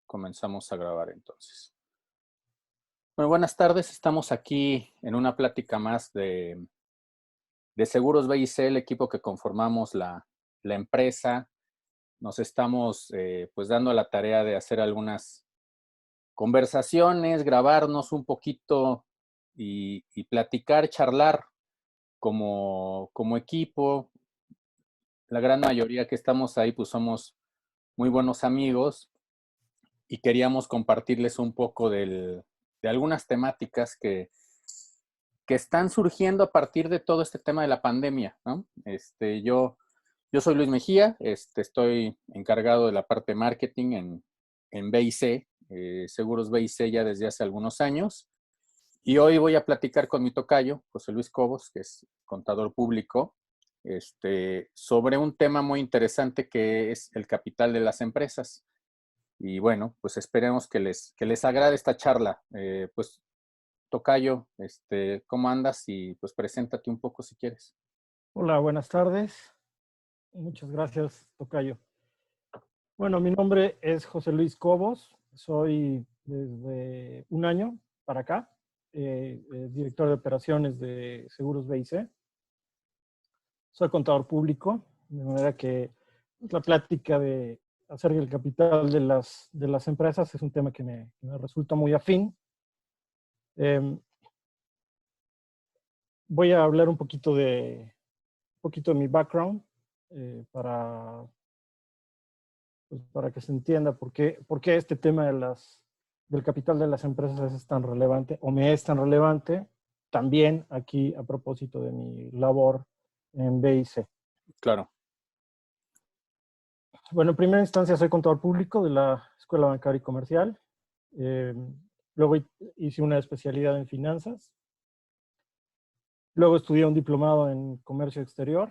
Comenzamos a grabar entonces. Bueno, buenas tardes. Estamos aquí en una plática más de Seguros BIC, el equipo que conformamos la empresa. Nos estamos pues dando la tarea de hacer algunas conversaciones, grabarnos un poquito y platicar, charlar como equipo. La gran mayoría que estamos ahí pues somos muy buenos amigos y queríamos compartirles un poco de algunas temáticas que están surgiendo a partir de todo este tema de la pandemia, ¿no? Yo soy Luis Mejía, estoy encargado de la parte de marketing en BIC, Seguros BIC ya desde hace algunos años. Y hoy voy a platicar con mi tocayo, José Luis Cobos, que es contador público, sobre un tema muy interesante que es el capital de las empresas. Y bueno, pues esperemos que les agrade esta charla. Pues, tocayo, ¿cómo andas? Y pues preséntate un poco si quieres. Hola, buenas tardes. Muchas gracias, tocayo. Bueno, mi nombre es José Luis Cobos. Soy desde un año para acá, director de operaciones de Seguros BIC. Soy contador público, de manera que la plática de hacer el capital de las empresas es un tema que me resulta muy afín. Voy a hablar un poquito de mi background para que se entienda por qué este tema del capital de las empresas es tan relevante o me es tan relevante también aquí a propósito de mi labor en BIC. Claro. Bueno, en primera instancia soy contador público de la Escuela Bancaria y Comercial. Luego hice una especialidad en finanzas. Luego estudié un diplomado en comercio exterior.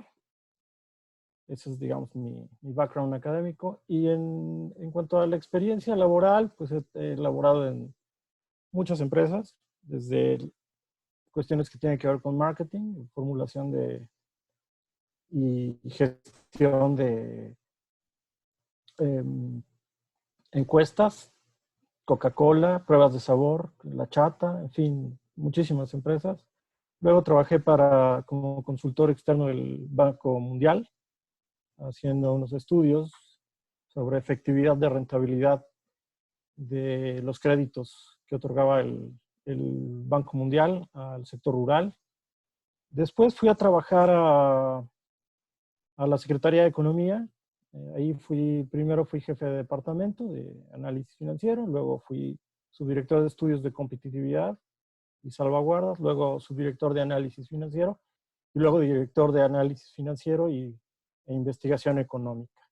Ese es, digamos, mi background académico. Y en cuanto a la experiencia laboral, pues he laborado en muchas empresas, desde cuestiones que tienen que ver con marketing, formulación y gestión de encuestas, Coca-Cola, pruebas de sabor, La Chata, en fin, muchísimas empresas. Luego trabajé como consultor externo del Banco Mundial, haciendo unos estudios sobre efectividad de rentabilidad de los créditos que otorgaba el Banco Mundial al sector rural. Después fui a trabajar a la Secretaría de Economía. Ahí primero fui jefe de departamento de análisis financiero, luego fui subdirector de estudios de competitividad y salvaguardas, luego subdirector de análisis financiero y luego director de análisis financiero e investigación económica.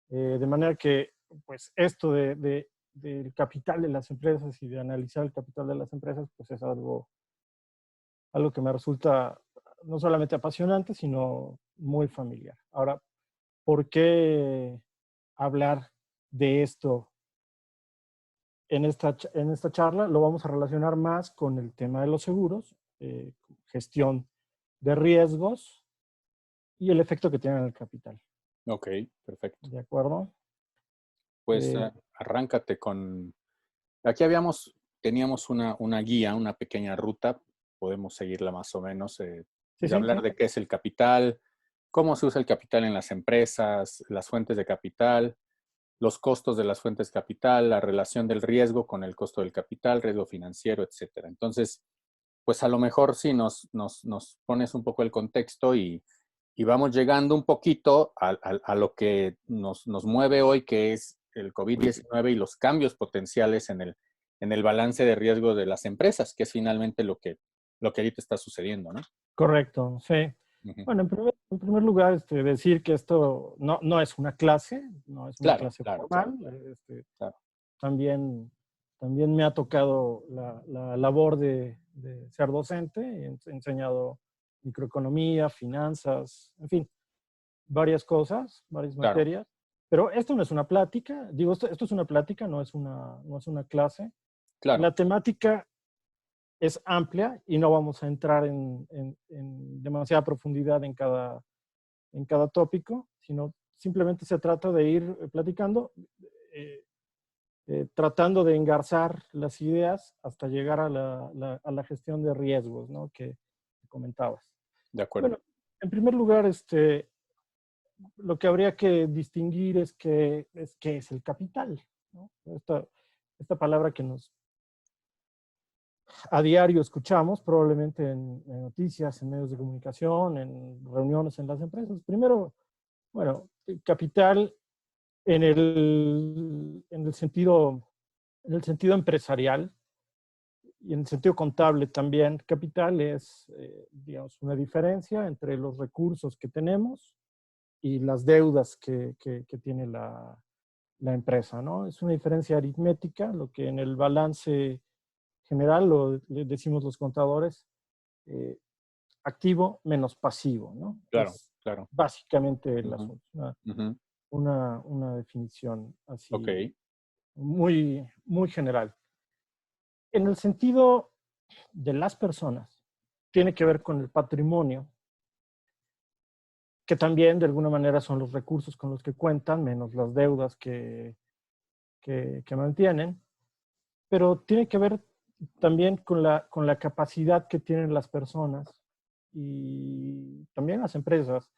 De manera que, pues, esto del capital de las empresas y de analizar el capital de las empresas, pues es algo que me resulta no solamente apasionante, sino muy familiar. Ahora, ¿por qué hablar de esto en esta charla? Lo vamos a relacionar más con el tema de los seguros, gestión de riesgos y el efecto que tienen en el capital. Ok, perfecto. ¿De acuerdo? Pues arráncate con... Aquí teníamos una guía, una pequeña ruta, podemos seguirla más o menos, Sí, de sí, hablar sí. de qué es el capital, cómo se usa el capital en las empresas, las fuentes de capital, los costos de las fuentes de capital, la relación del riesgo con el costo del capital, riesgo financiero, etcétera. Entonces, pues a lo mejor sí nos pones un poco el contexto y vamos llegando un poquito a lo que nos mueve hoy, que es el COVID-19 y los cambios potenciales en el balance de riesgo de las empresas, que es finalmente lo que ahorita está sucediendo, ¿no? Correcto, sí. Uh-huh. Bueno, en primer lugar, decir que esto no es una clase, no es una Claro, clase claro, claro, formal. claro. También me ha tocado la labor de ser docente. He enseñado microeconomía, finanzas, en fin, varias cosas, varias Claro, materias. Pero esto no es una plática, digo, esto es una plática, no es una clase. claro, La temática es amplia y no vamos a entrar en demasiada profundidad en cada tópico, sino simplemente se trata de ir platicando. tratando de engarzar las ideas hasta llegar a la gestión de riesgos, ¿no? Que comentabas. De acuerdo. Bueno, en primer lugar, lo que habría que distinguir es qué es el capital, ¿no? Esta palabra que a diario escuchamos, probablemente en noticias, en medios de comunicación, en reuniones en las empresas. Primero, bueno, el capital en el sentido empresarial y en el sentido contable también, capital es, digamos, una diferencia entre los recursos que tenemos y las deudas que tiene la empresa, ¿no? Es una diferencia aritmética, lo que en el balance general, le decimos los contadores, eh, activo menos pasivo, ¿no? Claro, Es claro. básicamente el Ujú, asunto. ujú. Una definición Ok, así muy, muy general. En el sentido de las personas, tiene que ver con el patrimonio, que también de alguna manera son los recursos con los que cuentan, menos las deudas que mantienen, pero tiene que ver también con la capacidad que tienen las personas y también las empresas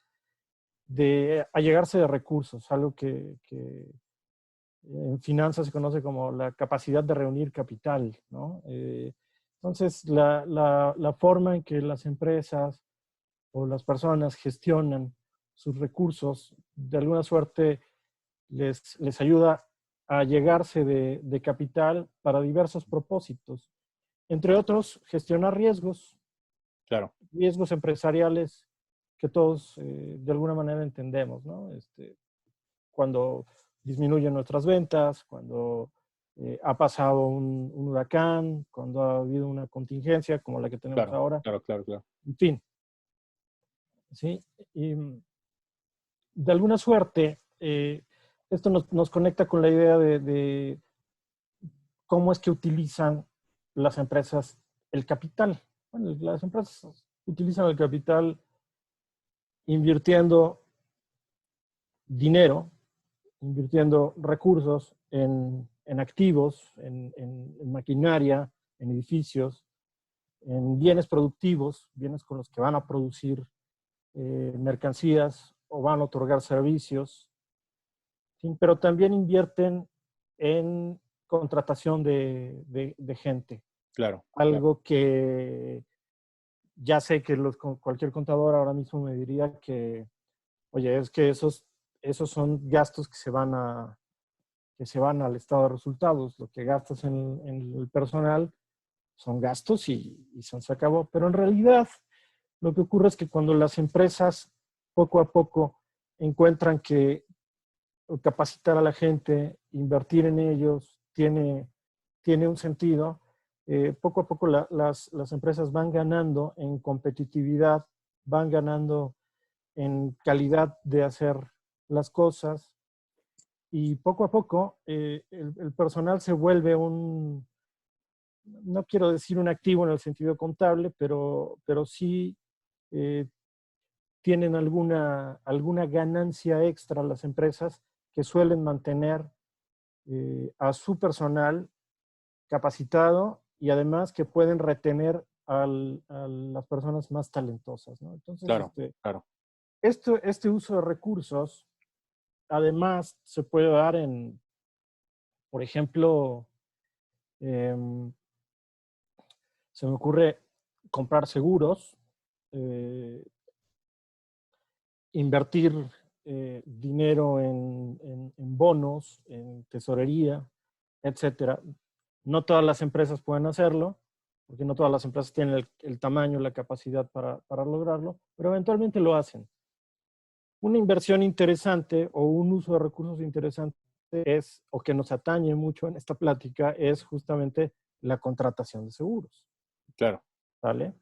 de allegarse de recursos, algo que en finanzas se conoce como la capacidad de reunir capital, ¿no? Entonces, la forma en que las empresas o las personas gestionan sus recursos, de alguna suerte les ayuda a llegarse de capital para diversos propósitos. Entre otros, gestionar claro, riesgos empresariales que todos de alguna manera entendemos, ¿no? Cuando disminuyen nuestras ventas, cuando ha pasado un huracán, cuando ha habido una contingencia como la que tenemos claro, ahora, claro, claro, claro. en fin, ¿sí? Y de alguna suerte, esto nos conecta con la idea de cómo es que utilizan las empresas el capital. Bueno, las empresas utilizan el capital invirtiendo dinero, invirtiendo recursos en activos, en maquinaria, en edificios, en bienes productivos, bienes con los que van a producir mercancías o van a otorgar servicios, ¿sí? Pero también invierten en contratación de gente, Claro, claro. algo que ya sé que cualquier contador ahora mismo me diría que, oye, es que esos son gastos que se van al estado de resultados. Lo que gastas en el personal son gastos y se acabó. Pero en realidad lo que ocurre es que cuando las empresas poco a poco encuentran que capacitar a la gente, invertir en ellos, tiene un sentido, poco a poco las empresas van ganando en competitividad, van ganando en calidad de hacer las cosas y poco a poco el personal se vuelve no quiero decir un activo en el sentido contable, pero sí eh, tienen alguna ganancia extra las empresas que suelen mantener a su personal capacitado y además que pueden retener a las personas más talentosas, ¿no? Entonces, Claro, claro. este uso de recursos, además, se puede dar por ejemplo, em, se me ocurre comprar seguros, eh, invertir dinero en bonos, en tesorería, etcétera. No todas las empresas pueden hacerlo, porque no todas las empresas tienen el tamaño, la capacidad para lograrlo, pero eventualmente lo hacen. Una inversión interesante o un uso de recursos interesante es, o que nos atañe mucho en esta plática, es justamente la contratación de seguros. Claro. ¿Vale?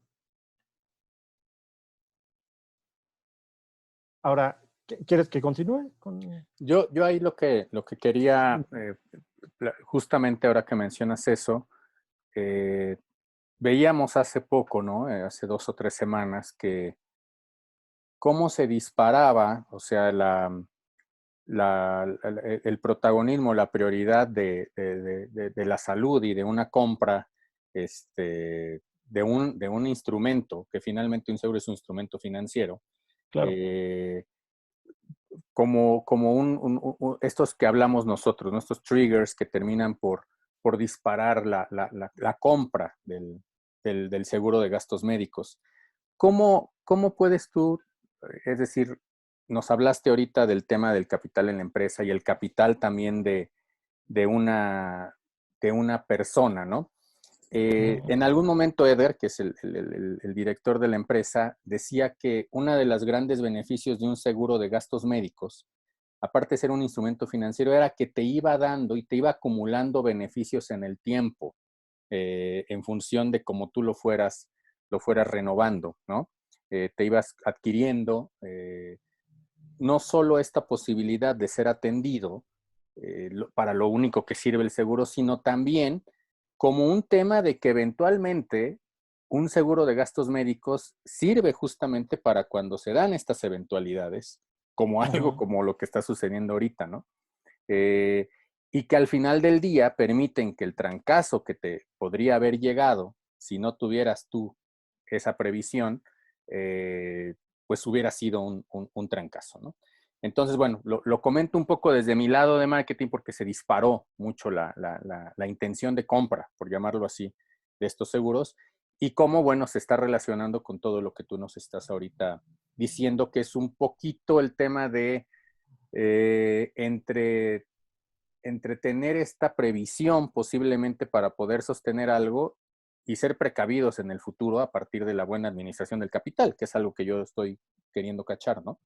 Ahora, ¿quieres que continúe con...? Yo ahí lo que quería, justamente ahora que mencionas eso, eh, veíamos hace poco, ¿no? Hace 2 o 3 semanas, que cómo se disparaba, o sea, el protagonismo, la prioridad de la salud y de una compra de un instrumento, que finalmente un seguro es un instrumento financiero, Claro. como estos que hablamos nosotros, ¿no? Estos triggers que terminan por disparar la compra del seguro de gastos médicos. ¿Cómo puedes tú, es decir, nos hablaste ahorita del tema del capital en la empresa y el capital también de una, de una persona, ¿no? En algún momento Eder, que es el director de la empresa, decía que uno de los grandes beneficios de un seguro de gastos médicos, aparte de ser un instrumento financiero, era que te iba dando y te iba acumulando beneficios en el tiempo, en función de cómo tú lo fueras renovando, ¿no? Te ibas adquiriendo no solo esta posibilidad de ser atendido para lo único que sirve el seguro, sino también como un tema de que eventualmente un seguro de gastos médicos sirve justamente para cuando se dan estas eventualidades, como algo Ajá. como lo que está sucediendo ahorita, ¿no? Eh, y que al final del día permiten que el trancazo que te podría haber llegado si no tuvieras tú esa previsión, pues hubiera sido un trancazo, ¿no? Entonces, bueno, lo comento un poco desde mi lado de marketing porque se disparó mucho la intención de compra, por llamarlo así, de estos seguros y cómo, bueno, se está relacionando con todo lo que tú nos estás ahorita diciendo, que es un poquito el tema de entre tener esta previsión posiblemente para poder sostener algo y ser precavidos en el futuro a partir de la buena administración del capital, que es algo que yo estoy queriendo cachar, ¿no?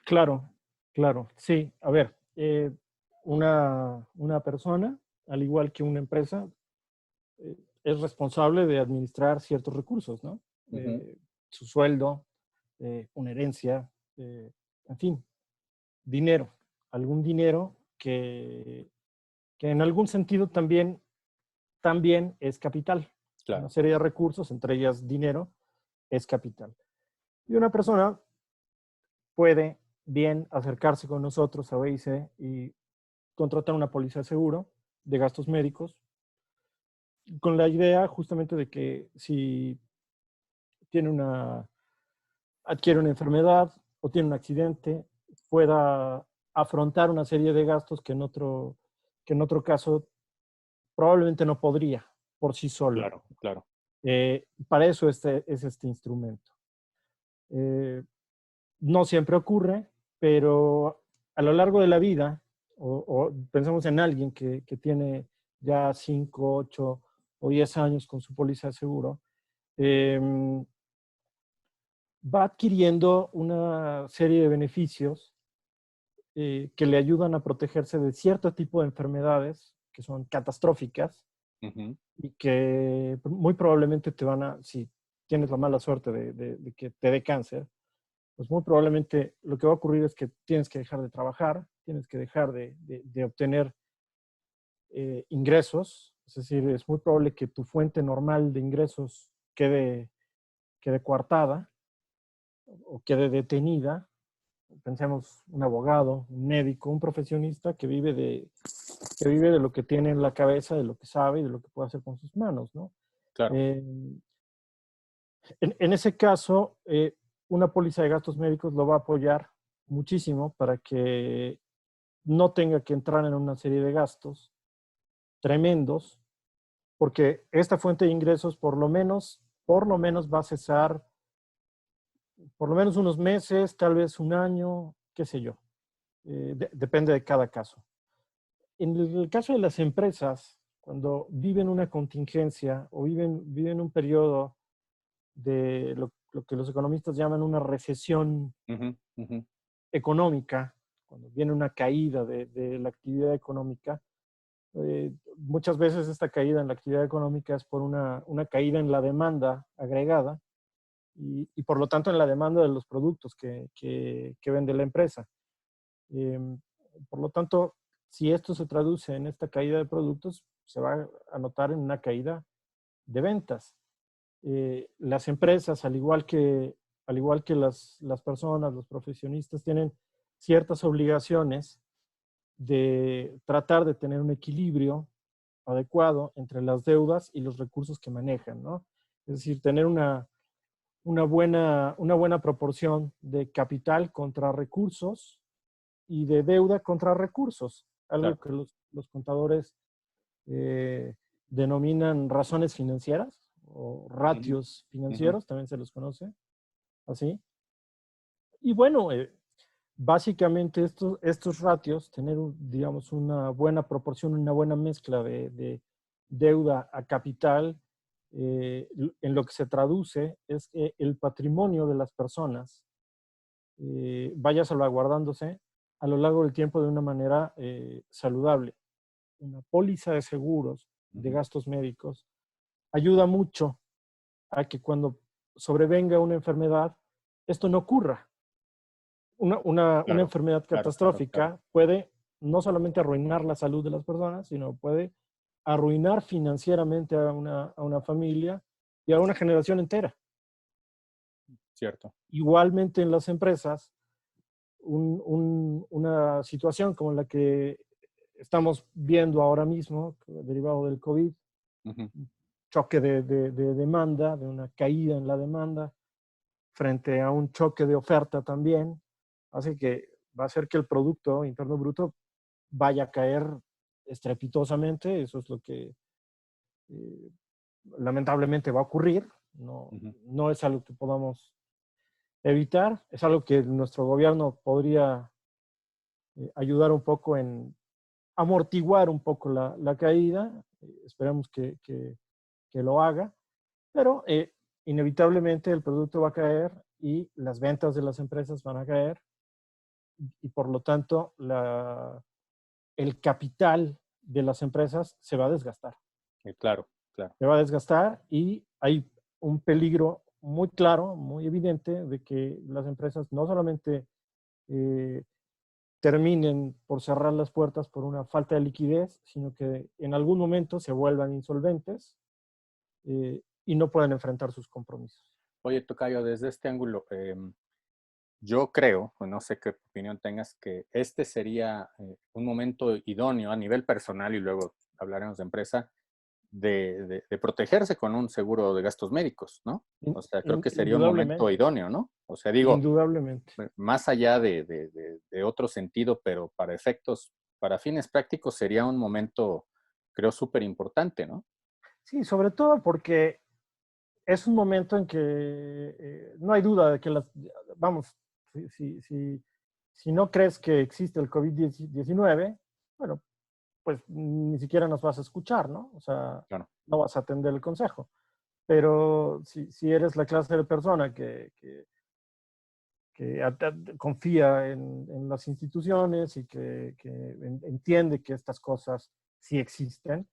Claro, claro, sí. A ver, una persona, al igual que una empresa, es responsable de administrar ciertos recursos, ¿no? Ujú. Su sueldo, una herencia, en fin, dinero, algún dinero que en algún sentido también es capital. Una Claro, serie de recursos, entre ellas dinero, es capital. Y una persona puede bien acercarse con nosotros a BIC y contratar una póliza de seguro de gastos médicos con la idea justamente de que si tiene adquiere una enfermedad o tiene un accidente, pueda afrontar una serie de gastos que en otro caso probablemente no podría por sí solo. claro, claro. Para eso es este instrumento. Eh, no siempre ocurre, pero a lo largo de la vida, o pensamos en alguien que tiene ya 5, 8 o 10 años con su póliza de seguro, eh, va adquiriendo una serie de beneficios que le ayudan a protegerse de cierto tipo de enfermedades que son catastróficas Ujú. y que muy probablemente te van a, si tienes la mala suerte de que te dé cáncer, pues muy probablemente lo que va a ocurrir es que tienes que dejar de trabajar, tienes que dejar de obtener ingresos, es decir, es muy probable que tu fuente normal de ingresos quede coartada o quede detenida. Pensemos un abogado, un médico, un profesionista que vive de lo que tiene en la cabeza, de lo que sabe y de lo que puede hacer con sus manos, ¿no? Claro, Eh, en ese caso, una póliza de gastos médicos lo va a apoyar muchísimo para que no tenga que entrar en una serie de gastos tremendos, porque esta fuente de ingresos por lo menos va a cesar por lo menos unos meses, tal vez un año, qué sé yo. Depende de cada caso. En el caso de las empresas, cuando viven una contingencia o viven un periodo de lo que los economistas llaman una recesión ujú, ujú, económica, cuando viene una caída de la actividad económica, muchas veces esta caída en la actividad económica es por una caída en la demanda agregada y por lo tanto en la demanda de los productos que vende la empresa. Eh, por lo tanto, si esto se traduce en esta caída de productos, se va a notar en una caída de ventas. Las empresas, al igual que las personas, los profesionistas, tienen ciertas obligaciones de tratar de tener un equilibrio adecuado entre las deudas y los recursos que manejan, ¿no? Es decir, tener una buena proporción de capital contra recursos y de deuda contra recursos, algo Claro. que los contadores eh, denominan razones financieras o Ujú, ratios ujú. financieros, también se los conoce así. Y bueno, básicamente estos ratios, tener, digamos, una buena proporción, una buena mezcla de deuda a capital, en lo que se traduce es que el patrimonio de las personas vaya salvaguardándose a lo largo del tiempo de una manera saludable. Una póliza de seguros de Ujú. gastos médicos ayuda mucho a que cuando sobrevenga una enfermedad, esto no ocurra. Una Claro, enfermedad claro, claro, claro. catastrófica puede no solamente arruinar la salud de las personas, sino puede arruinar financieramente a una familia y a una generación entera. Cierto. Igualmente en las empresas, una situación como la que estamos viendo ahora mismo, derivado del COVID, Ujú. choque de demanda, de una caída en la demanda, frente a un choque de oferta también, hace que va a hacer que el Producto Interno Bruto vaya a caer estrepitosamente. Eso es lo que eh, lamentablemente va a ocurrir. No, Ujú. no es algo que podamos evitar, es algo que nuestro gobierno podría ayudar un poco en amortiguar un poco la caída. Esperamos que lo haga, pero inevitablemente el producto va a caer y las ventas de las empresas van a caer y por lo tanto el capital de las empresas se va a desgastar. Claro, claro. Se va a desgastar y hay un peligro muy claro, muy evidente de que las empresas no solamente eh, terminen por cerrar las puertas por una falta de liquidez, sino que en algún momento se vuelvan insolventes y no puedan enfrentar sus compromisos. Oye, tocayo, desde este ángulo, yo creo, pues no sé qué opinión tengas, que este sería un momento idóneo a nivel personal y luego hablaremos de empresa, de protegerse con un seguro de gastos médicos, ¿no? O sea, creo que sería un momento Indudablemente, idóneo, ¿no? O sea, digo, indudablemente. más allá de otro sentido, pero para efectos, para fines prácticos sería un momento, creo, súper importante, ¿no? Sí, sobre todo porque es un momento en que no hay duda de que vamos, si no crees que existe el COVID-19, bueno, pues ni siquiera nos vas a escuchar, ¿no? O sea, Claro. no vas a atender el consejo. Pero si eres la clase de persona que confía en las instituciones y que entiende que estas cosas sí existen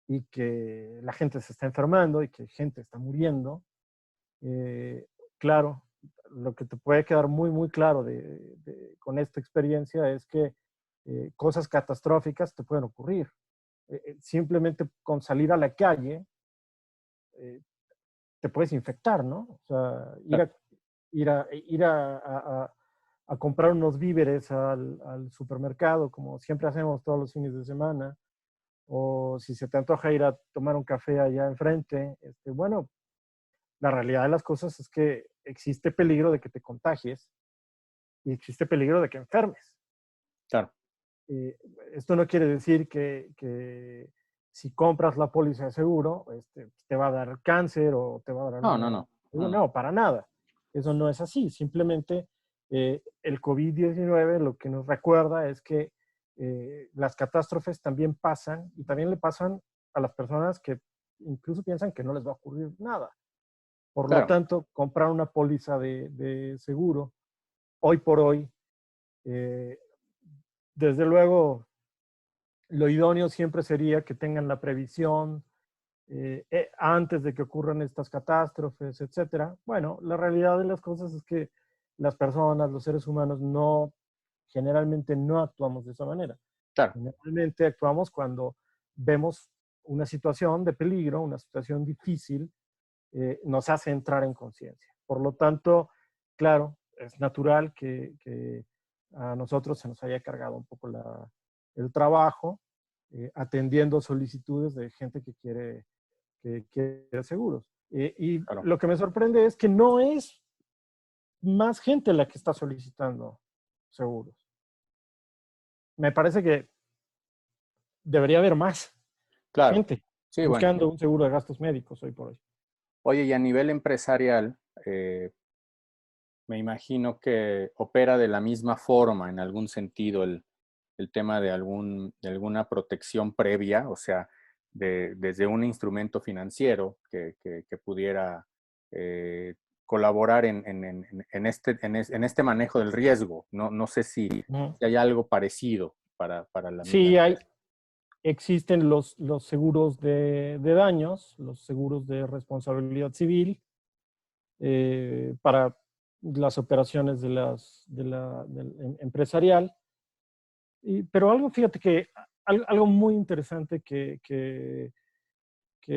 y que la gente se está enfermando y que gente está muriendo, eh, claro, lo que te puede quedar muy, muy claro con esta experiencia es que cosas catastróficas te pueden ocurrir. Simplemente con salir a la calle eh, te puedes infectar, ¿no? O sea, Claro. ir a comprar unos víveres al supermercado, como siempre hacemos todos los fines de semana, o si se te antoja ir a tomar un café allá enfrente, bueno, la realidad de las cosas es que existe peligro de que te contagies y existe peligro de que enfermes. Claro. Eh, Esto no quiere decir que si compras la póliza de seguro, te va a dar cáncer o te va a dar No, no, alguna... no, no, no. No, para nada. Eso no es así. Simplemente el COVID-19 lo que nos recuerda es que las catástrofes también pasan y también le pasan a las personas que incluso piensan que no les va a ocurrir nada. Por lo Claro. tanto, comprar una póliza de seguro hoy por hoy, eh, desde luego, lo idóneo siempre sería que tengan la previsión antes de que ocurran estas catástrofes, etcétera. Bueno, la realidad de las cosas es que las personas, los seres humanos, generalmente no actuamos de esa manera. Claro. Generalmente actuamos cuando vemos una situación de peligro, una situación difícil, nos hace entrar en conciencia. Por lo tanto, claro, es natural que a nosotros se nos haya cargado un poco el trabajo, atendiendo solicitudes de gente que quiere seguros. Y claro, lo que me sorprende es que no es más gente la que está solicitando seguros. Me parece que debería haber más claro. gente Sí, bueno. buscando un seguro de gastos médicos hoy por hoy. Oye, y a nivel empresarial, me imagino que opera de la misma forma en algún sentido el tema de alguna protección previa, o sea, desde un instrumento financiero que pudiera colaborar en este manejo del riesgo. No, no sé Ujú. si hay algo parecido para la misma Sí, empresa. existen los seguros de daños, los seguros de responsabilidad civil, para las operaciones del empresarial. Pero algo, fíjate que algo muy interesante que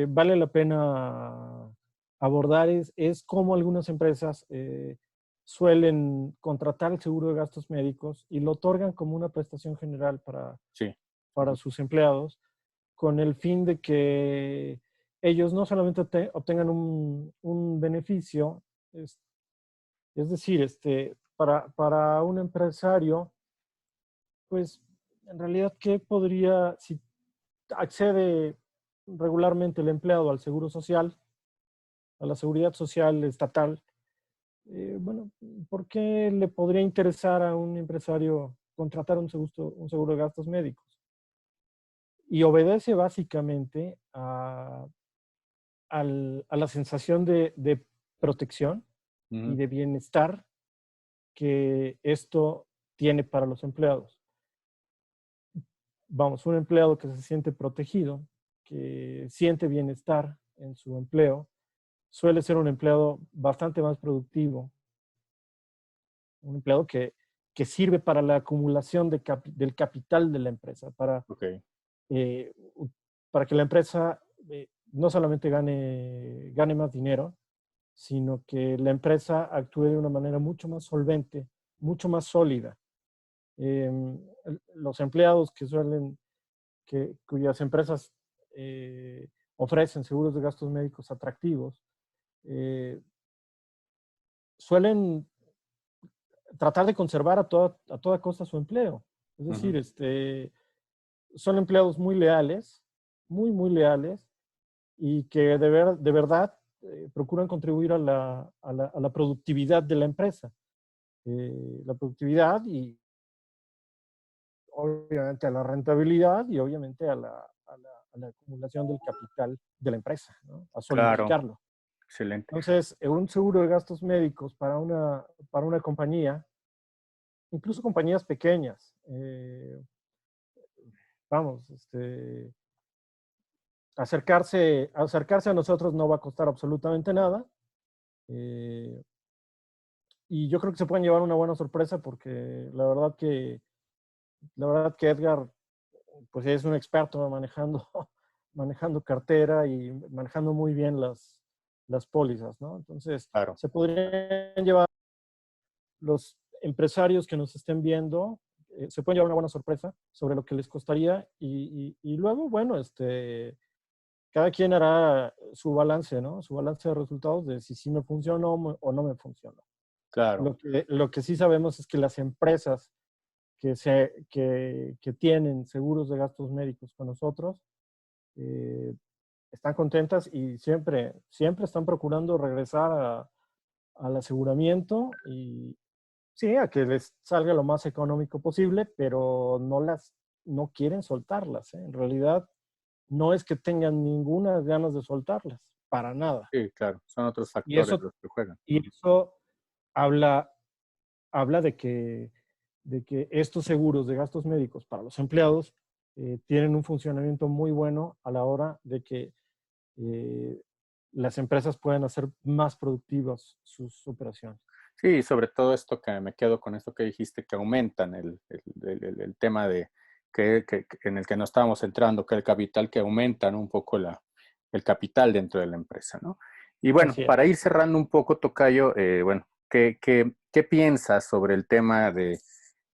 vale la pena abordar es cómo algunas empresas suelen contratar el seguro de gastos médicos y lo otorgan como una prestación general Sí. para Ujú. sus empleados, con el fin de que ellos no solamente obtengan un beneficio, es, es decir, para un empresario, pues en realidad, ¿qué podría, si accede regularmente el empleado al seguro social, a la seguridad social estatal? Bueno, ¿por qué le podría interesar a un empresario contratar un seguro de gastos médicos? Y obedece básicamente a la sensación de protección y Ujú. de bienestar que esto tiene para los empleados. Vamos, un empleado que se siente protegido, que siente bienestar en su empleo, suele ser un empleado bastante más productivo, un empleado que sirve para la acumulación del capital de la empresa, Ok, eh, para que la empresa no solamente gane más dinero, sino que la empresa actúe de una manera mucho más solvente, mucho más sólida. Eh, los empleados cuyas empresas ofrecen seguros de gastos médicos atractivos, eh, suelen tratar de conservar a toda costa su empleo. Es ujú, decir, son empleados muy leales, muy leales, y que de verdad procuran contribuir a la productividad de la empresa. La productividad y obviamente a la rentabilidad y obviamente a la acumulación del capital de la empresa, ¿no? A claro, solidificarlo. excelente. Entonces, un seguro de gastos médicos para una compañía, incluso compañías pequeñas, vamos, acercarse a nosotros no va a costar absolutamente nada. eh, y yo creo que se pueden llevar una buena sorpresa porque la verdad que Edgar pues es un experto manejando, manejando cartera y manejando muy bien las pólizas, ¿no? Entonces, Claro. se podrían llevar los empresarios que nos estén viendo, se pueden llevar una buena sorpresa sobre lo que les costaría y luego, bueno, cada quien hará su balance, ¿no? Su balance de resultados de si sí me funcionó o no me funcionó. Claro. Lo que sí sabemos es que las empresas que tienen seguros de gastos médicos con nosotros, eh, están contentas y siempre están procurando regresar al aseguramiento y sí, a que les salga lo más económico posible, pero no quieren soltarlas, ¿eh? En realidad, no es que tengan ninguna ganas de soltarlas, para nada. Sí, claro. Son otros Y factores eso, los que juegan. y eso habla, habla de que estos seguros de gastos médicos para los empleados tienen un funcionamiento muy bueno a la hora de que eh, las empresas puedan hacer más productivas sus operaciones. Sí, sobre todo esto que me quedo con esto que dijiste, que aumentan el tema de en el que nos estábamos centrando, que el capital, que aumentan un poco el capital dentro de la empresa, ¿no? Y bueno, Así para es. ir cerrando un poco, Tocayo, bueno, ¿qué piensas sobre el tema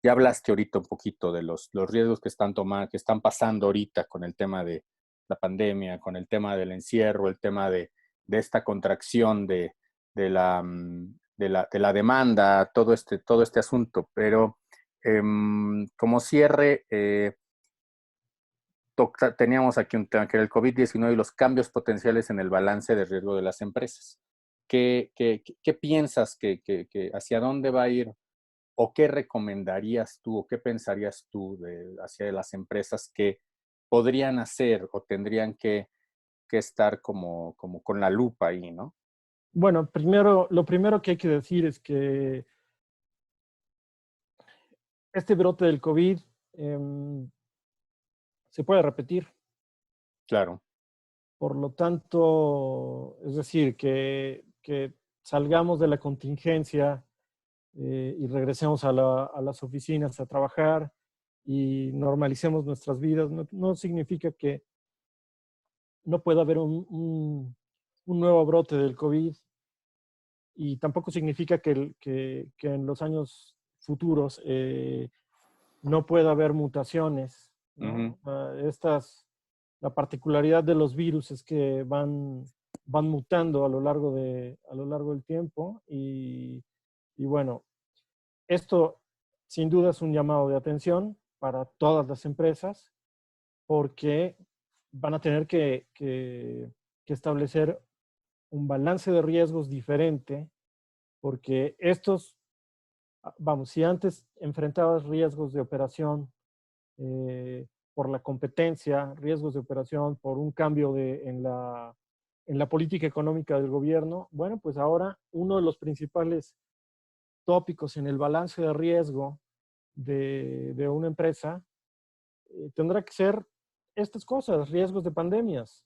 Ya hablaste ahorita un poquito de los riesgos que están tomando, que están pasando ahorita con el tema de la pandemia, con el tema del encierro, el tema de esta contracción de la, de la demanda, todo este asunto. Pero como cierre, teníamos aquí un tema que era el COVID-19 y los cambios potenciales en el balance de riesgo de las empresas. ¿Qué piensas hacia dónde va a ir o qué recomendarías tú o qué pensarías tú hacia las empresas que podrían hacer o tendrían que estar como con la lupa ahí, ¿no? Bueno, lo primero que hay que decir es que este brote del COVID se puede repetir. Claro. Por lo tanto, es decir, que salgamos de la contingencia y regresemos a las oficinas a trabajar y normalicemos nuestras vidas, no significa que no pueda haber un nuevo brote del COVID y tampoco significa que en los años futuros no pueda haber mutaciones, Ujú. ¿no? La particularidad de los virus es que van mutando a lo largo del tiempo y bueno, esto sin duda es un llamado de atención para todas las empresas porque van a tener que establecer un balance de riesgos diferente porque vamos, si antes enfrentabas riesgos de operación por la competencia, riesgos de operación, por un cambio en la política económica del gobierno, bueno, pues ahora uno de los principales tópicos en el balance de riesgo de una empresa tendrá que ser estas cosas, riesgos de pandemias,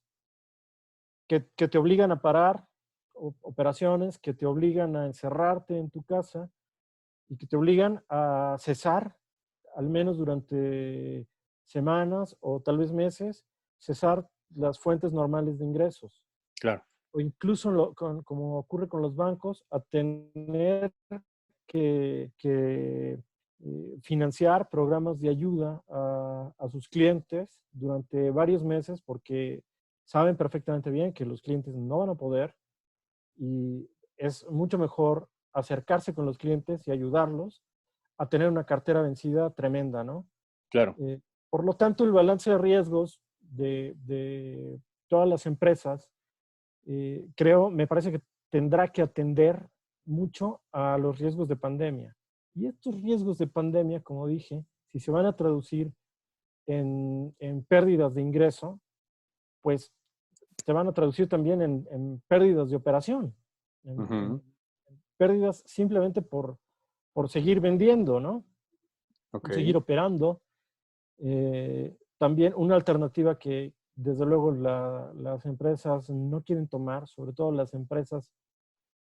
que te obligan a parar operaciones, que te obligan a encerrarte en tu casa y que te obligan a cesar, al menos durante semanas o tal vez meses, cesar las fuentes normales de ingresos. Claro. O incluso, como ocurre con los bancos, a tener que financiar programas de ayuda a sus clientes durante varios meses porque saben perfectamente bien que los clientes no van a poder y es mucho mejor acercarse con los clientes y ayudarlos a tener una cartera vencida tremenda, ¿no? Claro. Por lo tanto, el balance de riesgos de todas las empresas, me parece que tendrá que atender mucho a los riesgos de pandemia. Y estos riesgos de pandemia, como dije, si se van a traducir en pérdidas de ingreso, pues se van a traducir también en pérdidas de operación, en Ujú. pérdidas simplemente por seguir vendiendo, ¿no? Ok. Por seguir operando. También una alternativa que desde luego las empresas no quieren tomar, sobre todo las empresas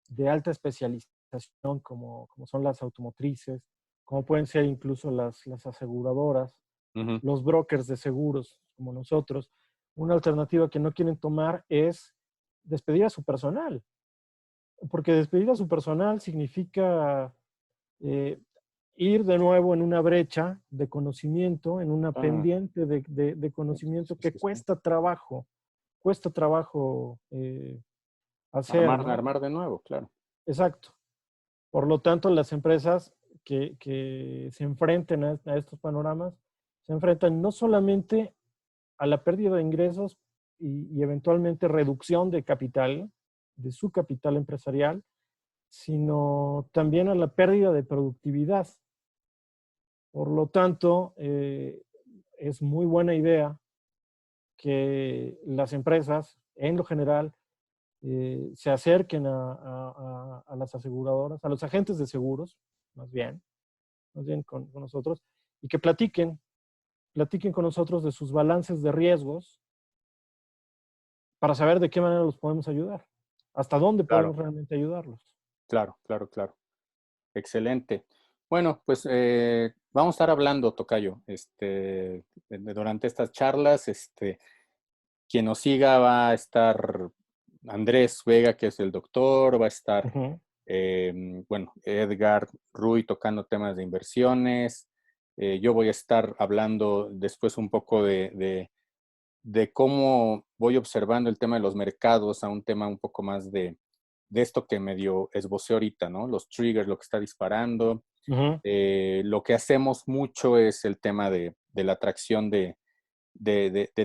de alta especialización como son las automotrices, como pueden ser incluso las aseguradoras, Ujú. los brokers de seguros como nosotros. Una alternativa que no quieren tomar es despedir a su personal, porque despedir a su personal significa eh, ir de nuevo en una brecha de conocimiento, en una Ah, pendiente de conocimiento que sí. cuesta trabajo hacer, ¿no? Armar de nuevo, claro. Exacto. Por lo tanto, las empresas que se enfrenten a estos panoramas se enfrentan no solamente a la pérdida de ingresos y eventualmente reducción de capital, de su capital empresarial, sino también a la pérdida de productividad. Por lo tanto, es muy buena idea que las empresas, en lo general, se acerquen a las aseguradoras, a los agentes de seguros, más bien con nosotros, y que platiquen con nosotros de sus balances de riesgos para saber de qué manera los podemos ayudar, hasta dónde Claro, podemos realmente ayudarlos. claro, claro, claro. Excelente. Bueno, pues vamos a estar hablando, Tocayo, durante estas charlas. Quien nos siga va a estar Andrés Vega, que es el doctor, va a estar, Ujú. bueno, Edgar Ruy tocando temas de inversiones, Yo voy a estar hablando después un poco de cómo voy observando el tema de los mercados a un tema un poco más de esto que medio esbocé ahorita, ¿no? Los triggers, lo que está disparando. Ujú. Lo que hacemos mucho es el tema de la atracción de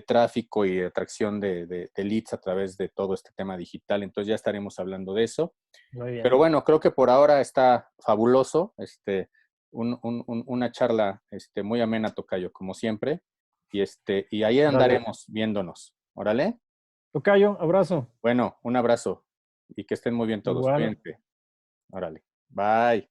tráfico y atracción de leads a través de todo este tema digital. Entonces ya estaremos hablando de eso. Muy bien. Pero bueno, creo que por ahora está fabuloso. Una charla muy amena, tocayo, como siempre. Y ahí Dale. andaremos viéndonos. Órale. Tocayo, abrazo. Bueno, un abrazo y que estén muy bien todos. Igual. Cuídense. Órale. Bye.